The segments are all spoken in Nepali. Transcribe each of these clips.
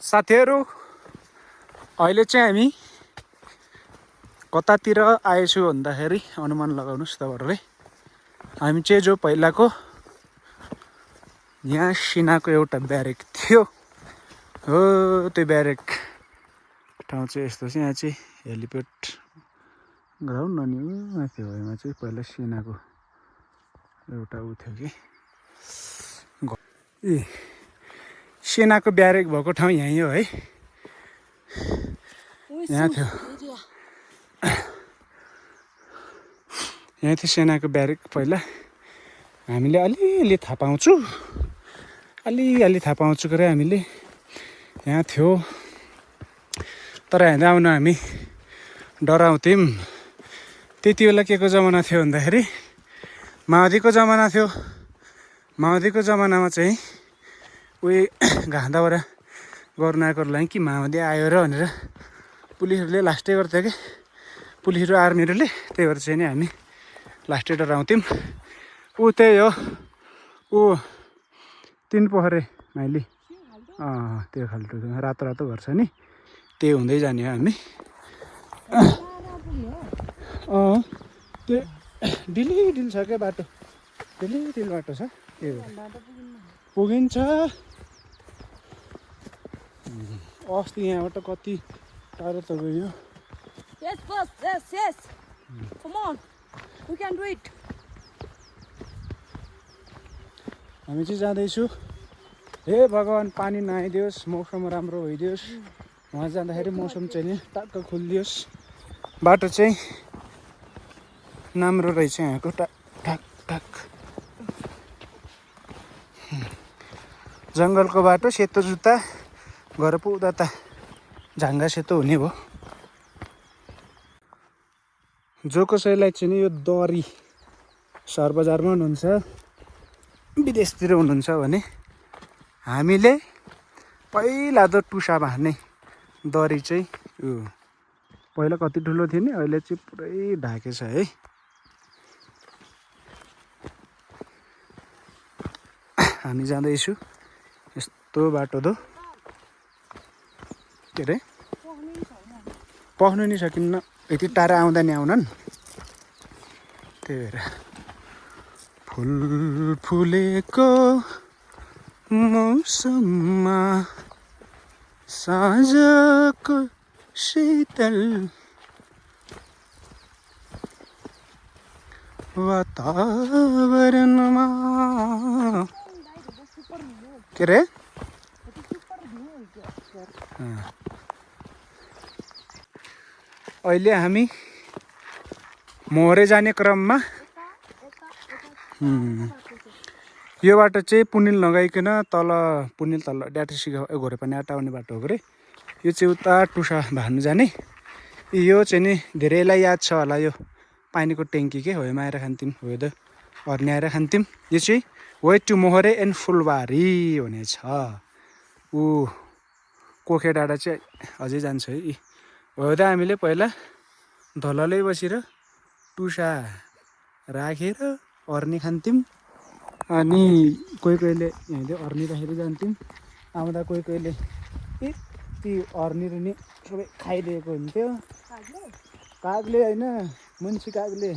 साथीहरु अहिले चाहिँ हामी कतातिर आएछु भन्दाखेरि अनुमान लगाउनुस् तपाईहरुले हामी चाहिँ जो पहिलाको यहाँ सिनाको एउटा ब्यारेक थियो हो त्यो ब्यारेक ठाउँ चाहिँ यस्तो छ यहाँ चाहिँ हेलिप्याड ग्राउन्ड अनि माथि भएमा चाहिँ पहिला सिनाको एउटा उ थियो कि ए सेनाको ब्यारेक भएको ठाउँ यही हो है यहाँ थियो यहाँ थियो सेनाको ब्यारेक पहिला हामीले अलिअलि थाहा पाउँछु अलिअलि थाहा पाउँछु गरे हामीले यहाँ थियो तर हेर्दा आउन हामी डराउँथ्यौं त्यति बेला के को जमाना थियो भन्दाखेरि माओवादीको जमाना थियो माओवादीको जमानामा चाहिँ उही घाँदाबाट गर्न आएकोलाई कि माओवादी आयो र भनेर पुलिसहरूले लास्टै गर्थ्यो कि पुलिस र आर्मीहरूले त्यही भएर चाहिँ नि हामी लास्टै डराउँथ्यौं ऊ त्यही हो ऊ तीन पोखरे माइली त्यो खाल्टो रातो रातो घर छ नि त्यही हुँदै जाने हो हामी त्यो डिल छ क्या बाटो डिल बाटो छ त्यो पुगिन्छ अस्ति यहाँबाट कति टाढो त गयो Yes, boss. Yes. Come on. We can do it. हामी चाहिँ जाँदैछु हे भगवान पानी नआइदियोस् मौसम राम्रो भइदियोस् वहाँ जाँदाखेरि मौसम चाहिँ नि टक्क खुलिदियोस् बाटो चाहिँ राम्रो रहेछ यहाँको टक जङ्गलको बाटो सेतो जुत्ता घर पुग्दा त झाङ्गा सेतो हुने भयो जो कसैलाई चाहिँ नि यो दरी सहर बजारमा हुनुहुन्छ विदेशतिर हुनुहुन्छ भने हामीले पहिला त टुसा बाँध्ने दरी चाहिँ यो पहिला कति ठुलो थियो नि अहिले चाहिँ पुरै ढाकेछ है हामी जाँदैछु यस्तो बाटो दो के अरे पख्नु नि सकिन्न यति टाढा आउँदा नि आउनन् त्यही भएर फुल फुलेको मौसममा साँझको शीतल वातावरणमा के रे अहिले हामी मोहरे जाने क्रममा यो बाटो चाहिँ पुनिल नगाइकन तल पुनिल तल ड्याट्रिसी घोरेपानी आटा आउने बाटो हो रे यो चाहिँ उता टुसा भान्नु जाने यो चाहिँ नि धेरैलाई याद छ होला यो पानीको ट्याङ्की के होइमा आएर खान्थ्यौँ हो त अर्नी आएर खान्थ्यौँ यो चाहिँ वे टु मोहरे एन्ड फुलबारी भन्ने छ ऊ कोखे डाँडा चाहिँ अझै जान्छ है हो त हामीले पहिला धललै बसेर टुसा राखेर अर्नी खान्थ्यौँ अनि कोही कोहीले यहाँले अर्नी राखेर जान्थ्यौँ आउँदा कोही कोहीले यति अर्नी रुनी सबै खाइदिएको हुन्थ्यो कागले होइन मुन्सी कागले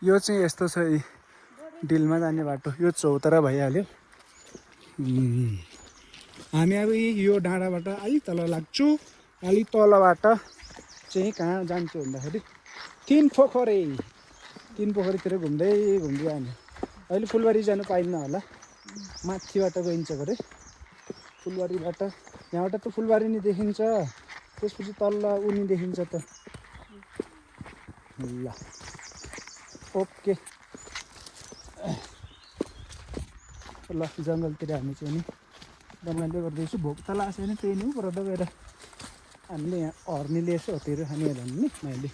यो चाहिँ यस्तो छ डिलमा जाने बाटो यो चौतारा भइहाल्यो हामी अब यो डाँडाबाट अलिक तल लाग्छु अलिक तलबाट चाहिँ कहाँ जान्छु भन्दाखेरि तीन पोखरीतिर घुम्दै जाने अहिले फुलबारी जानु पाइन्न होला माथिबाट गइन्छ गरे फुलबारीबाट यहाँबाट त फुलबारी नि देखिन्छ त्यसपछि तल उनी देखिन्छ त ल ओके ल जङ्गलतिर हामी चाहिँ नि रमाइलो गर्दैछु भोक त लाग्छ नि त्यही नै पर त गएर हामीले यहाँ हर्नीले यसो होतेर खानेहरू नि मैले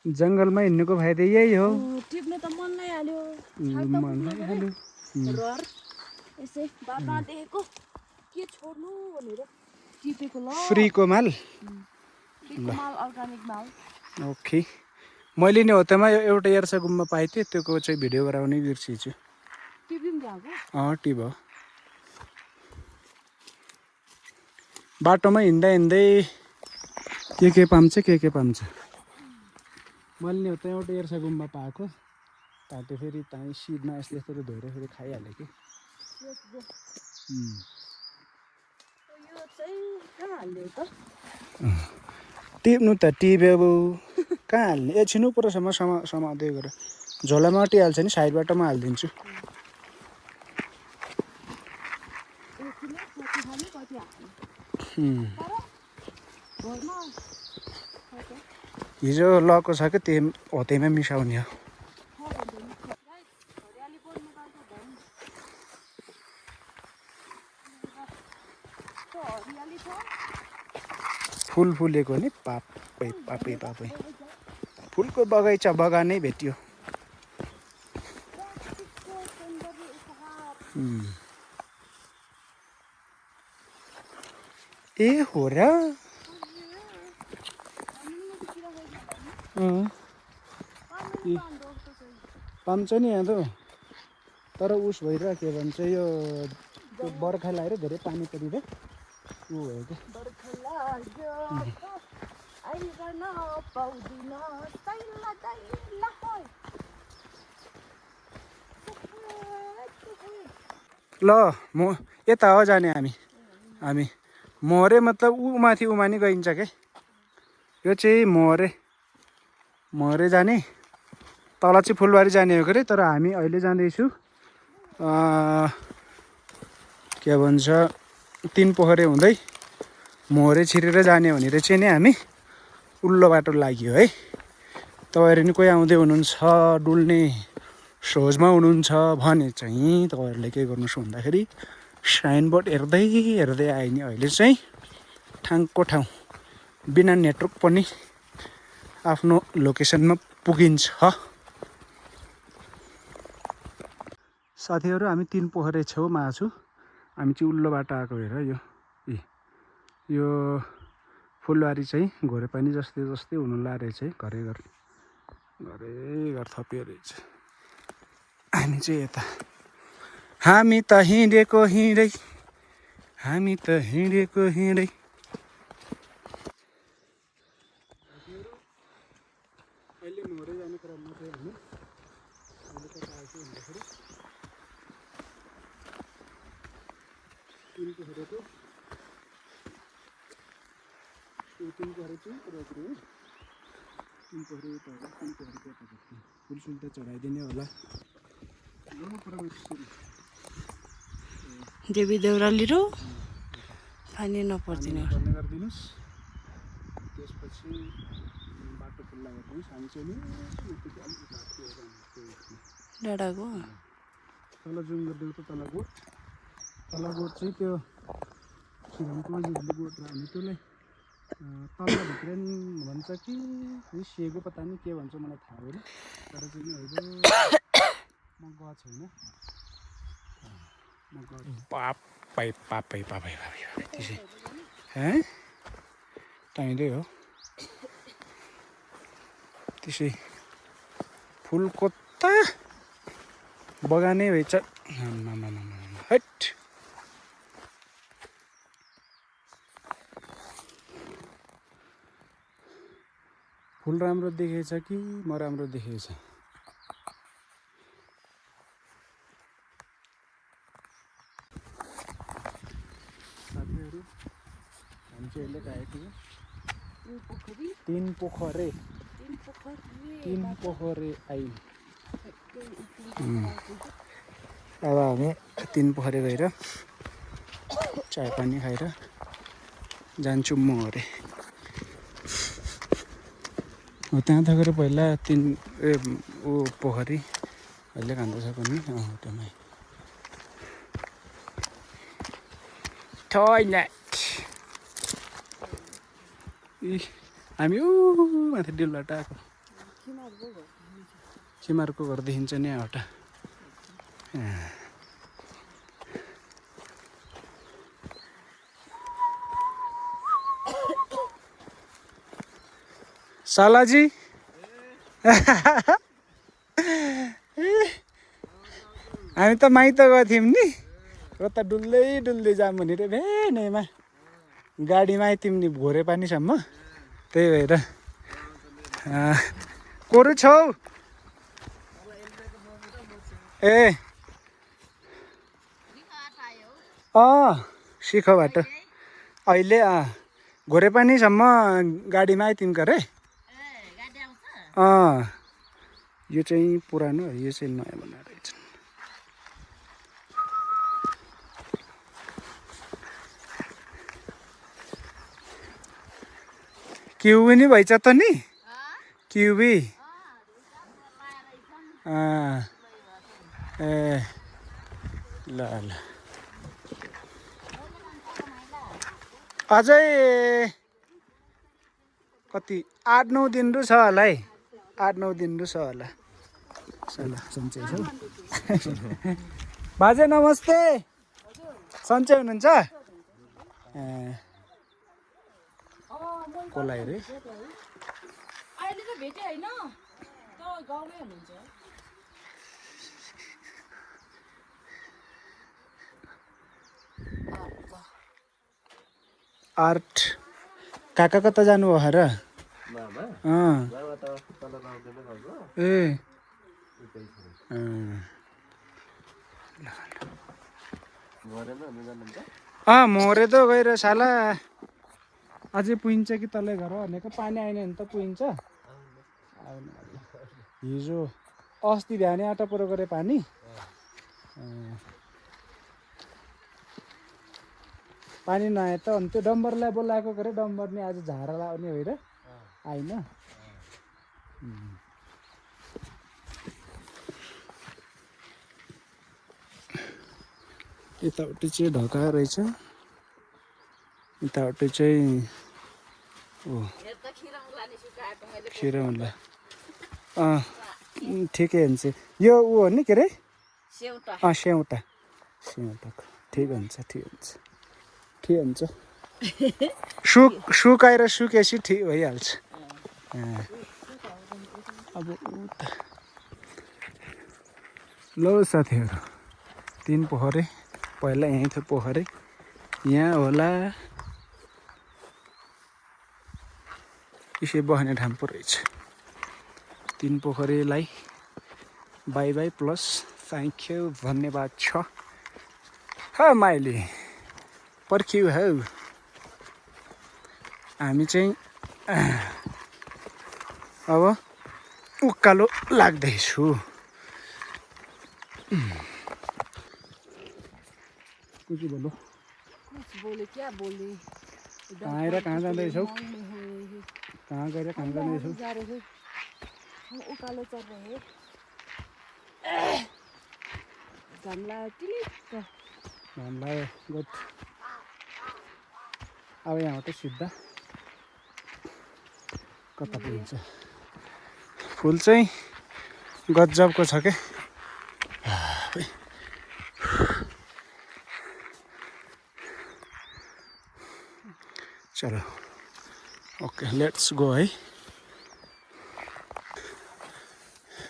जङ्गलमा हिँड्नुको फाइदा यही हो टिप्नु त मन लागिहाल्यो यसै बाबा देखेको के छोड्नु भनेर टिपेको ल फ्रीको माल माल अर्गानिक माल ओके मैले नि होतेमा एउटा एर्सा गुम्बा पाएको थिएँ त्योको चाहिँ भिडियो गराउनै बिर्सिछु टिभी पनि ल्याएको टी भयो बाटोमा हिँड्दा हिँड्दै के पाउँछ के पाउँछ मैले नि होता एउटा एर्सा गुम्बा पाएको तातो फेरि त्यहीँ सिडमा यसले यस्तो धोएर फेरि खाइहाल्यो कि यो चाहिँ कहाँ हाल्यो त टिप्नु त टिप्यो अब कहाँ हाल्ने एकछिन उपरसम्म समाउँदै गर झोलामा अटिहाल्छ नि साइडबाट म हालिदिन्छु हिजो लको छ कि त्यही होतेमा मिसाउने हो फुल फुलेको नि पापै फुलको बगैँचा बगानै भेट्यो ए हो र पाउँछ नि यहाँ त तर उस भइरहेको के भन्छ यो बर्खा लगाएर धेरै पानी परिदियो ऊ भयो ल म यता हो जाने हामी मोहरे मतलब ऊ माथि उमानि गइन्छ के यो चाहिँ मोहरे जाने तल चाहिँ फुलबारी जाने हो कि तर हामी अहिले जाँदैछु के भन्छ 3 पोखरे हुँदै मोहरे छिरेर जाने भनेर चाहिँ नि हामी उल्लो बाटो लाग्यो है तपाईँहरू नि कोही आउँदै हुनुहुन्छ डुल्ने सोचमा हुनुहुन्छ भने चाहिँ तपाईँहरूले के गर्नुहोस् भन्दाखेरि साइनबोर्ड हेर्दै आयो नि अहिले चाहिँ ठाङको ठाउँ बिना नेटवर्क पनि आफ्नो लोकेसनमा पुगिन्छ साथीहरू हामी 3 पोखरे छेउमा छु हामी चाहिँ उल्लो बाटो आएको हेर यो फुलबारी चाहिँ घोरेपानी जस्तै हुनु लागेछ घरै घर थपियो रहेछ हामी चाहिँ यता हामी त हिँडेको हिँडै अहिले मोहरे जाने क्रममा चाहिँ हामी अहिले कता आएको भन्दाखेरि 3 पोखरेको फुलसुल त चढाइदिने होला देवी देउराली र पानी नपर्दिने गरिदिनुहोस् त्यसपछि बाटो खुल्ला गरिदिनुहोस् हामी चाहिँ डाँडाको तल जुम गरिदिएको त तल गोठ चाहिँ त्यो सिरमको जुन गोठ र हामी त्यसलाई तलभित्र नि भन्छ कि सेगो पत्ता नि के भन्छ मलाई थाहा होइन तर चाहिँ नि होइन म गएको छैन पापै त्यसै टाइँदै हो त्यसै फुलको त बगानै भएछ हट फुल राम्रो देखेछ कि म राम्रो देखेछ साथीहरू हामी चाहिँ अहिले गएको थियौँ 3 पोखरे आइ अब हामी 3 पोखरे गएर चाय पानी खाएर जान्छु मोहरे त्यहाँ थगेर पहिला 3 पोखरी अहिले खाँदैछ पनि त्यहाँ टोइलेट हामी माथि डिलबाट आएको छिमारको घर देखिन्छ नि एउटा सालाजी हामी त माइत गएको थियौँ नि र त डुल्दै डुल्दै जाऊँ भनेर भेनैमा गाडीमा आइत्यौँ नि भोरे पानीसम्म त्यही भएर कोरु छौ ए शिखबाट अहिले घोरे पानीसम्म गाडीमा आइत्यौँ के अरे यो चाहिँ पुरानो यो चाहिँ नयाँ बनाएर रहेछ क्युबी नि भइछ त नि क्युबी ए ल ल अझै कति 8-9 दिन रु छ होला है 8-9 दिन रु छ होला सन्चै छ बाजे नमस्ते सन्चै हुनुहुन्छ कोलाई रे अहिले त भेटे हैन त गाउँमै हुनुहुन्छ आर्ट काका कता जानुभयो र ए मोरे त गएर साला अझै पुगिन्छ कि तलै घर भनेको पानी आएन भने त पुगिन्छ हिजो अस्ति बिहानै आटा परो गरे पानी पानी नआए त अनि त्यो डम्बरलाई बोलाएको गरे डम्बर नि आज झारा लाउने भएर आइन यताउति चाहिँ ढका रहेछ यताउति चाहिँ खिरौला ठिकै हुन्छ यो ऊ हो नि के अरे स्याउटा ठिक हुन्छ सुकाएर सुकेपछि ठिक भइहाल्छ अब उता ल साथीहरू 3 पोखरी पहिला यहीँ थियो पोखरी यहाँ होला यसै बस्ने ठाउँ पो रहेछ 3 पोखरीलाई bye bye plus thank you धन्यवाद छ माइली पर्ख्यौ हौ हामी चाहिँ अब उकालो लाग्दैछु कुछ बोलो क्या बोले कहाँ आएर कहाँ जाँदैछौ कहाँ गएर कहाँ जाँदैछौ उकालो चढ रहे घामला टिलिक्क हामीलाई गुड अब यहाँबाट सिधा कता पुगिन्छ फुल चाहिँ गजबको छ के चलो ओके लेट्स गो है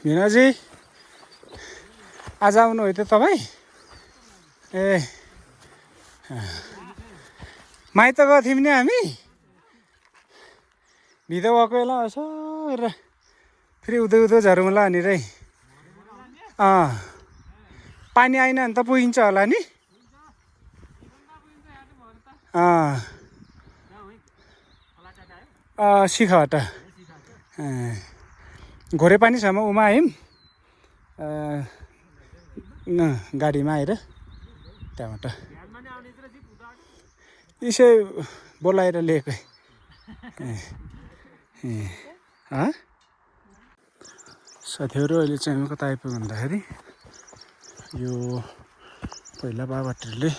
मीनाजी आज आउनु है त तपाईँ ए माइत गएको थियौँ नि हामी भित्र गएको बेला यसो र फेरि उधो झरौँला भनेर पानी आएन भने त पुगिन्छ होला नि शिखबाट घोरे पानीसम्म उमा आयौँ गाडीमा आएर त्यहाँबाट यसै बोलाएर ल्याएको साथीहरू अहिले चाहिँ हामी कता आइपुग्यो भन्दाखेरि यो पहिला बाबाहरूले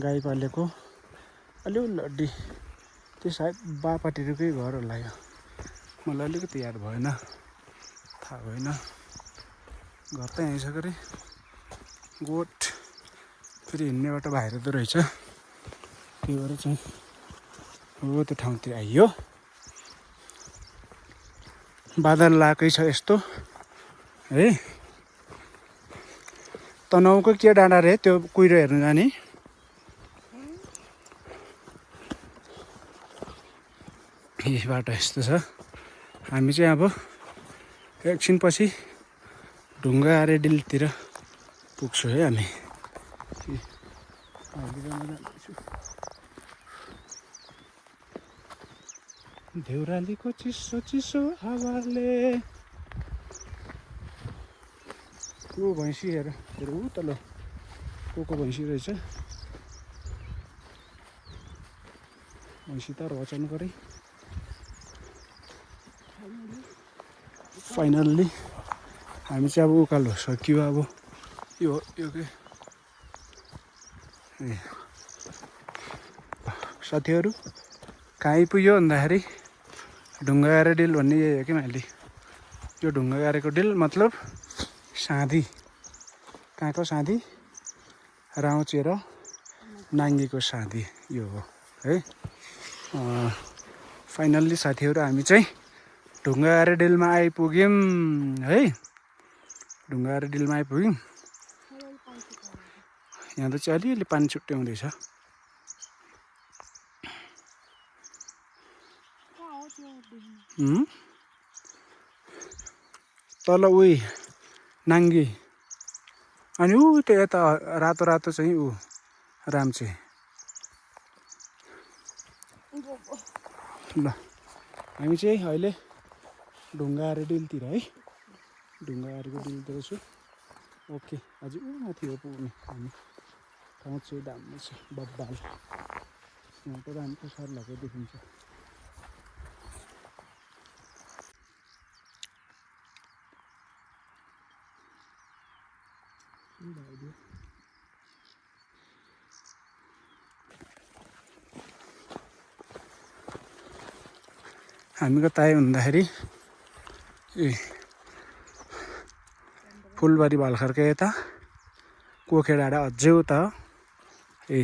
गाई पालेको अलि लड्डी त्यो सायद बापाटीकै घर होला यो मलाई अलिकति याद भएन थाहा भएन घर त यहीँ छ के अरे गोठ फेरि हिँड्ने बाटो बाहिर त रहेछ त्यही भएर चाहिँ हो त्यो ठाउँतिर आइयो बादल लागेकै छ यस्तो है तनहुको के डाँडा रे त्यो कुहिरो हेर्नु जाने यही बाटो यस्तो छ हामी चाहिँ अब एकछिनपछि ढुङ्गा आरेडिलतिर पुग्छौँ है हामी देउरालीको चिसो चिसो हावाले को भैँसी हेर हेर ऊ तल को भैँसी रहेछ भैँसी त रचाउनु पऱ्यो फाइनल्ली हामी चाहिँ अब उकालो सकियो अब यो के ए साथीहरू कहाँ आइपुग्यो भन्दाखेरि ढुङ्गा गारे डिल भन्ने यही हो कि मैले यो ढुङ्गा गारेको डिल मतलब साँधी कहाँको साँधी राउँचे र नाङ्गीको साँधी यो हो है फाइनल्ली साथीहरू हामी चाहिँ ढुङ्गा गारे डिलमा आइपुग्यौँ है ढुङ्गा गारे डिलमा आइपुग्यौँ यहाँ त चाहिँ अलिअलि पानी छुट्याउँदैछ तल उही नाङ्गी अनि ऊ त्यो यता रातो रातो चाहिँ ऊ राम्चे ल हामी चाहिँ अहिले ढुङ्गा गारे डिलतिर है ढुङ्गा गारेको डिलतिर छु ओके अझै ऊ माथि हो पुग्ने हामी ठाउँ चाहिँ दामी छ बब्बाल यहाँ त राम्रो सरलाको देखिन्छ हामी कता आयो भन्दाखेरि ए फुलबारी भालखरको यता कोखे डाँडा अझै उता ए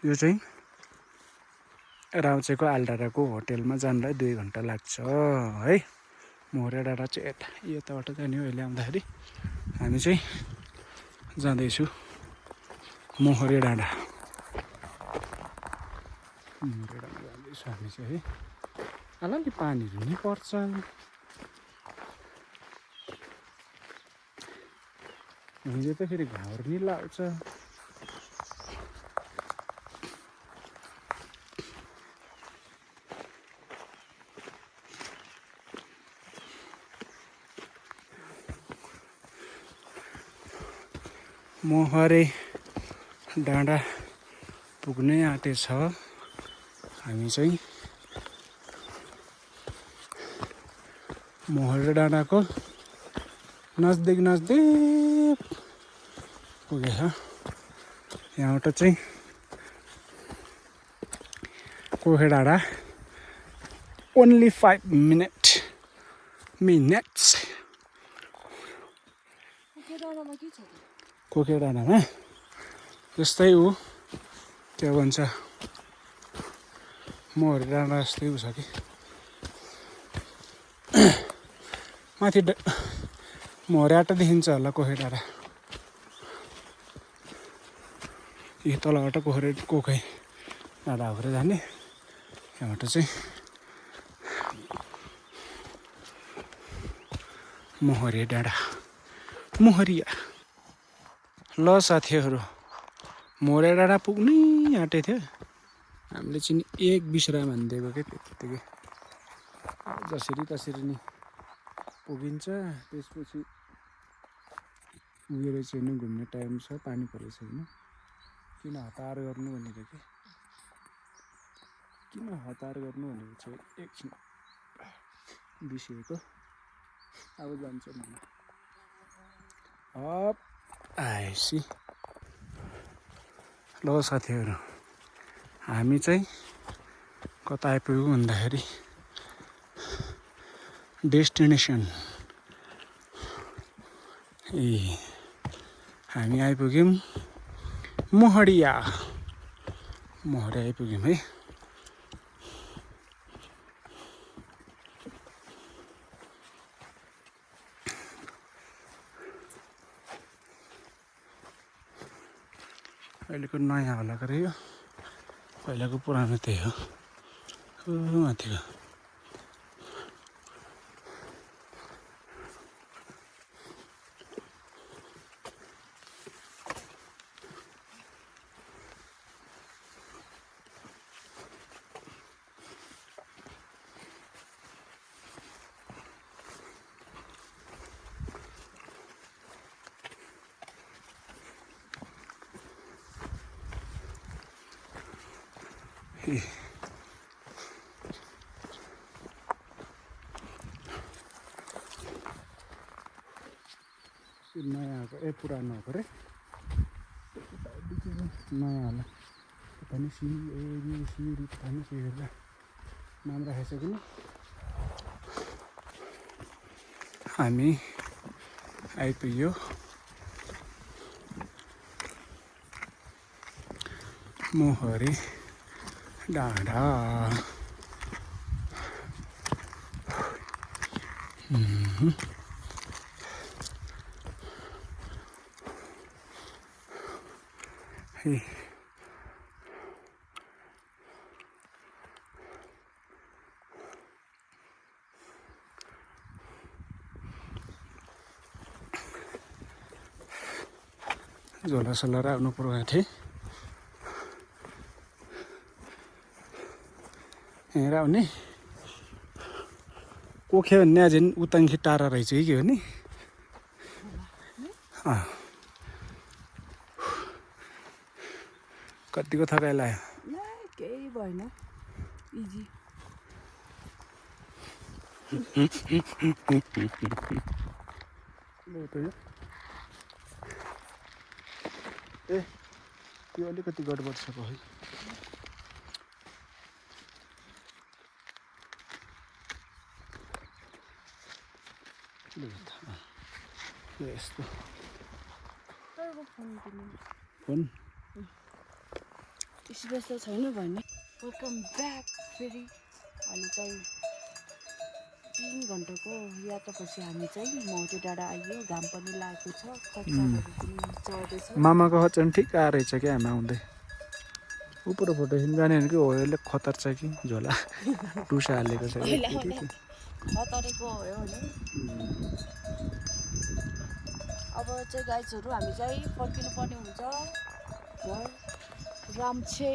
यो चाहिँ राउँचेको आलडाँडाको होटेलमा जानलाई 2 घन्टा लाग्छ है मोहरे डाँडा चाहिँ यताबाट जाने हो अहिले आउँदाखेरि हामी चाहिँ जाँदैछु मोहरे डाँडा जाँदैछु हामी चाहिँ है अलि पानीहरू नै पर्छ हिजो त फेरि घाउर नि लाग्छ मोहरे डाँडा पुग्नै आँटेछ हामी चाहिँ मोहरे डाँडाको नजदिक पुगेछ यहाँबाट चाहिँ कोखे डाँडा ओन्ली 5 मिनट्स कोखे डाँडामा जस्तै ऊ के भन्छ मोहरे डाँडा जस्तै ऊ छ कि माथि मोहरे आँटा देखिन्छ होला कोखे डाँडा यही तलबाट कोखे डाँडा भएर जाने यहाँबाट चाहिँ मोहरे डाँडा मोहरिया ल साथीहरू मोहरे डाँडा पुग्नै आँटेको थियो हामीले चाहिँ एक विश्राम हानिदिएको क्या त्यत्तिकै जसरी तसरी नि पुगिन्छ त्यसपछि उयो रहेछ होइन घुम्ने टाइम छ पानी परेको छैन किन हतार गर्नु भनेर के किन हतार गर्नु भनेर चाहिँ एकछिन बिर्सिएको अब जान्छ मलाई अप आएपछि ल साथीहरू हामी चाहिँ कता आइपुग्यौँ भन्दाखेरि डेस्टिनेसन ए हामी आइपुग्यौँ मोहरे आइपुग्यौँ है अहिलेको नयाँ होला करे यो पहिलाको पुरानो त्यही हो माथिको नयाँ आएको पुरानो आएको रे नयाँ होला पता नि सिँढी पता नि के गर्दा नाम राखेको छ कि हामी आइपुग्यो मोहरी डाँडा झोला सोला राख्नु पर्यो थिएँ यहाँ आउने कोखे भन्ने अझै उताङ्खी टाढा रहेछ कि के हो नि कतिको थकाइ लाग्यो केही भएन इजी ए यो अलिकति गडबड छ है यस्तो फोन व्यस्त छैन भने वेलकम ब्याक फेरि अहिले चाहिँ 3 घन्टाको यात्रापछि हामी चाहिँ मोहरी डाँडा आइयो घाम पनि लागेको छ खच्चरहरू पनि चढ्दैछ मामाको खच्चर ठिक आएर रहेछ क्या हामी आउँदै उपर फोटो खिच्न जाने भनेको हो यसले खतर छ कि झोला टुसा हालेको छ खतरेको हो भने अब चाहिँ गाइजहरू हामी चाहिँ फर्किनु पर्ने हुन्छ घर राम्छे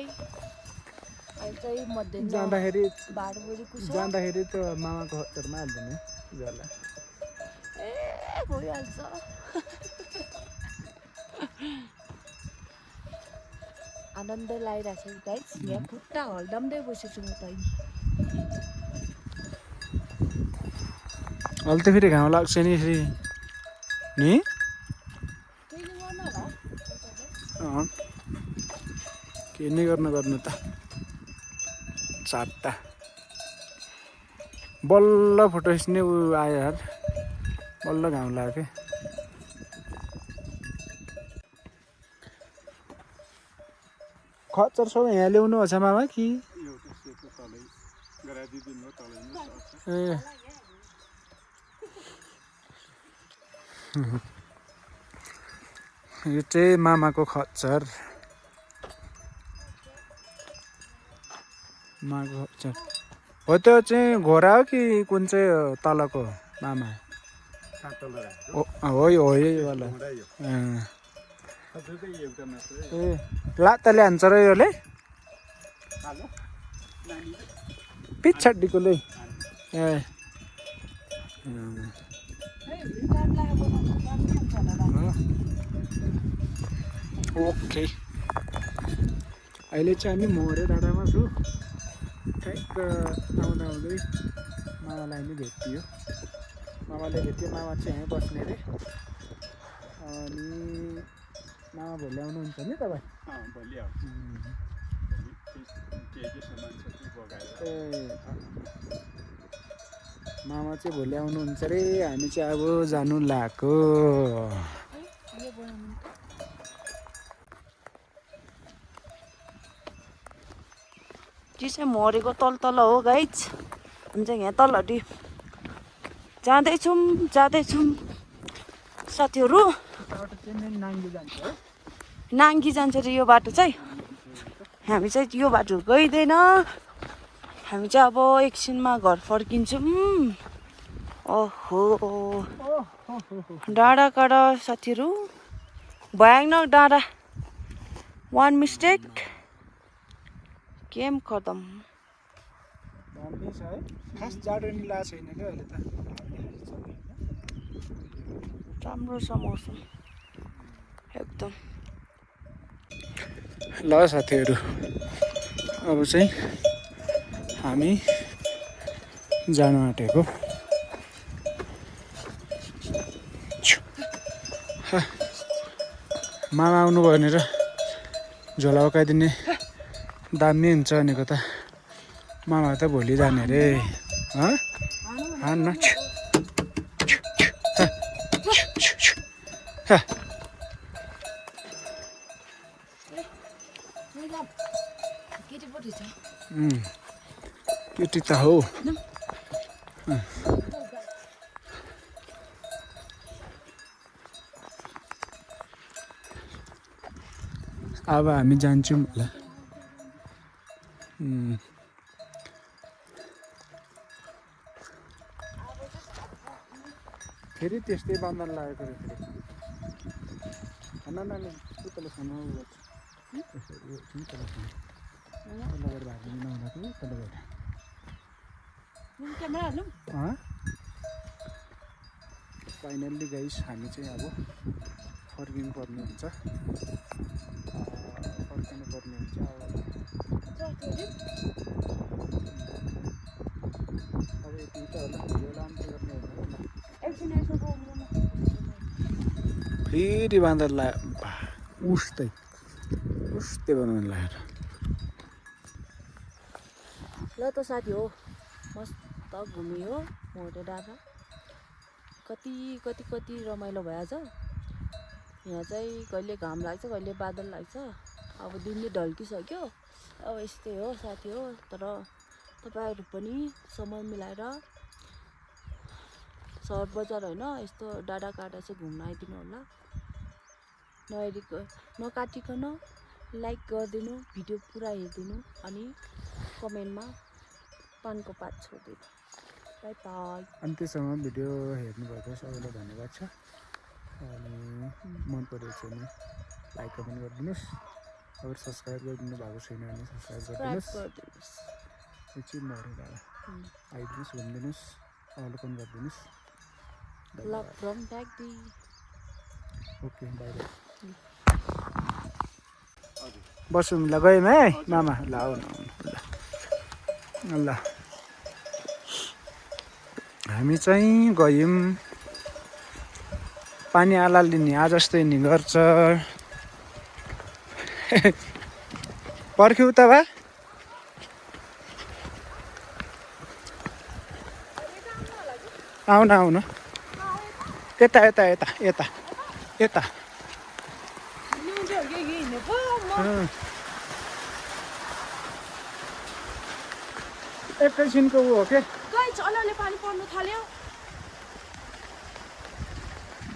अहिले चाहिँ मध्याह जाँदाखेरि 12 बजेको छ जाँदाखेरि त मामाको खच्चरमा हाल्दैन झोला ए भइहाल्छ आनन्द लागिरहेको छ गाइज यहाँ खुट्टा हल्दाउँदै बसेछु म त अहिले त फेरि घाम लाग्छ नि फेरि नि के नै गर्नु त चारवटा बल्ल फोटो खिच्ने ऊ आयो यार बल्ल घाम लाग्यो खच्चर सब यहाँ ल्याउनु छ मामा कि ए यो चाहिँ मामाको खच्चर मामाको खच्चर हो त्यो चाहिँ घोडा हो कि कुन चाहिँ तलको मामा हो यही वाला ए लात्ताले हान्छ र योले पिछाडिकोले ए ओके अहिले चाहिँ हामी मोहरे डाँडामा छु ठ्याक्क आउँदै मामालाई नि भेटियो मामाले भेट्यो मामा चाहिँ यहीँ बस्ने अरे अनि मामा भोलि आउनुहुन्छ नि तपाईँ ए मामा चाहिँ भोलि आउनुहुन्छ अरे हामी चाहिँ अब जानु लागेको यो चाहिँ मोहरेको तल हो गाइज हामी चाहिँ यहाँ तलहटी जाँदैछौँ साथीहरू नाङ्गी जान्छ रे यो बाटो चाहिँ। हामी चाहिँ यो बाटो गइँदैन, हामी चाहिँ अब एकछिनमा घर फर्किन्छौँ। ओहो डाँडा काँडा साथीहरू, भयानक डाँडा। वान मिस्टेक गेम खतम। दामी छ है, खास जाडो नि लागेको छैन क्या अहिले त। राम्रो छ मौसम एकदम। ल साथीहरू, अब चाहिँ हामी जानु आँटेको। मामा आउनुभयो भनेर झोला उकाइदिने दामी हुन्छ भनेको त मामा त भोलि जाने रे। हान्न केटी त हो। अब हामी जान्छौँ होला। फेरि त्यस्तै बन्धन लागेको रे फेरि। नानी तँलाई खानु फाइनल्ली गाइस हामी चाहिँ अब फर्किनु पर्ने हुन्छ। अब यति त होला, भिडियो लाम्चो गर्ने होइन होला। फेरि बाँदर उस्तै बनाउनु लगाएर। ल त साथी हो, मस्त घुमियो मोटे डाँडा। कति कति कति रमाइलो भएछ। यहाँ चाहिँ कहिले घाम लाग्छ, कहिले बादल लाग्छ। अब दिनले ढल्किसक्यो। अब यस्तै हो साथी हो। तर तपाईँहरू पनि समय मिलाएर सहर बजार होइन, यस्तो डाँडा काँडा चाहिँ घुम्न आइदिनु होला। नकाटिकन लाइक गरिदिनु, भिडियो पुरा हेरिदिनु, अनि कमेन्टमा पानको पात छोडिदिनु। By by. अन्त्यसम्म भिडियो हेर्नुभएको सबैलाई धन्यवाद छ। अनि मन परेको छ भने लाइक कमेन्ट गरिदिनुहोस्। अगर सब्सक्राइब गरिदिनु भएको छैन भने सब्सक्राइब गरिदिनुहोस्। एकछिन नहेरेर आइदिनुहोस्, घुमिदिनुहोस्, अवलोकन गरिदिनुहोस्। लभ फ्रम ट्याक्दी। Okay bye bye. बसौँ ल, गयौँ है मामा। ल आउनु ल, हामी चाहिँ गयौँ। पानी आलालिने आज जस्तै नि गर्छ। पर्ख्यौ त भा। आउन यता यता यता यता यता। एकैछिनको ऊ हो के, अलिअलि पानी पर्नु थाल्यो।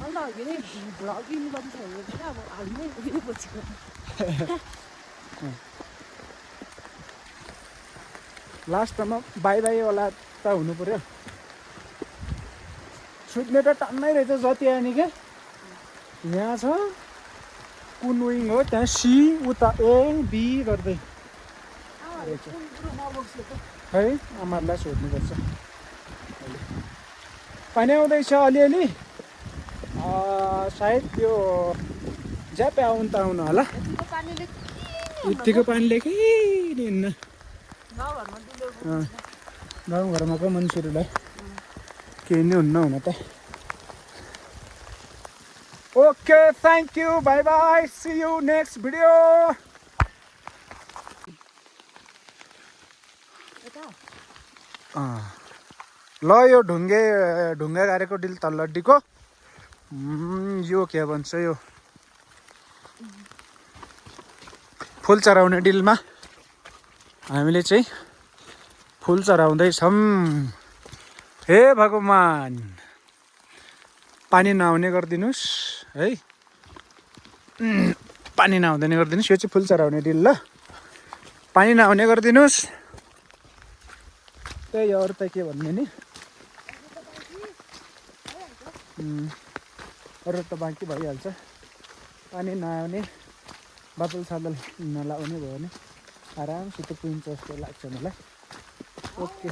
अन्त नि भ्लगिङ गरिसकेको अब हाल्नै पछि। लास्टमा बाई बाईवाला त हुनु पर्यो। सुत्ने त टन्नै रहेछ जति आयो नि क्या। यहाँ छ कुन विङ हो, त्यहाँ सी, उता ए बी गर्दै है। आमाहरूलाई सोध्नुपर्छ। पानी आउँदैछ अलिअलि। सायद त्यो ज्यापे आउनु त आउनु होला। यत्तिको पानीले केही हिँड्न। गाउँघरमा को मान्छेहरूलाई केही नै हुन्न हुन त। Okay, thank you, bye bye, see you next video. ल यो ढुङ्गा गाडेको डिल तल्लड्डीको यो के भन्छ, यो फुल चढाउने डिलमा हामीले चाहिँ फुल चढाउँदैछौँ। हे भगवान्, पानी नआउने गरिदिनुहोस् है। पानी नआउँदैन गरिदिनुहोस्। यो चाहिँ फुल चराउने डिल ल, पानी नआउने गरिदिनुहोस्। त्यही अरू त के भन्ने नि, अरू त बाँकी भइहाल्छ। पानी नआउने, बादल सादल नलाउने भयो भने आरामसित पुगिन्छ जस्तो लाग्छ मलाई। ओके।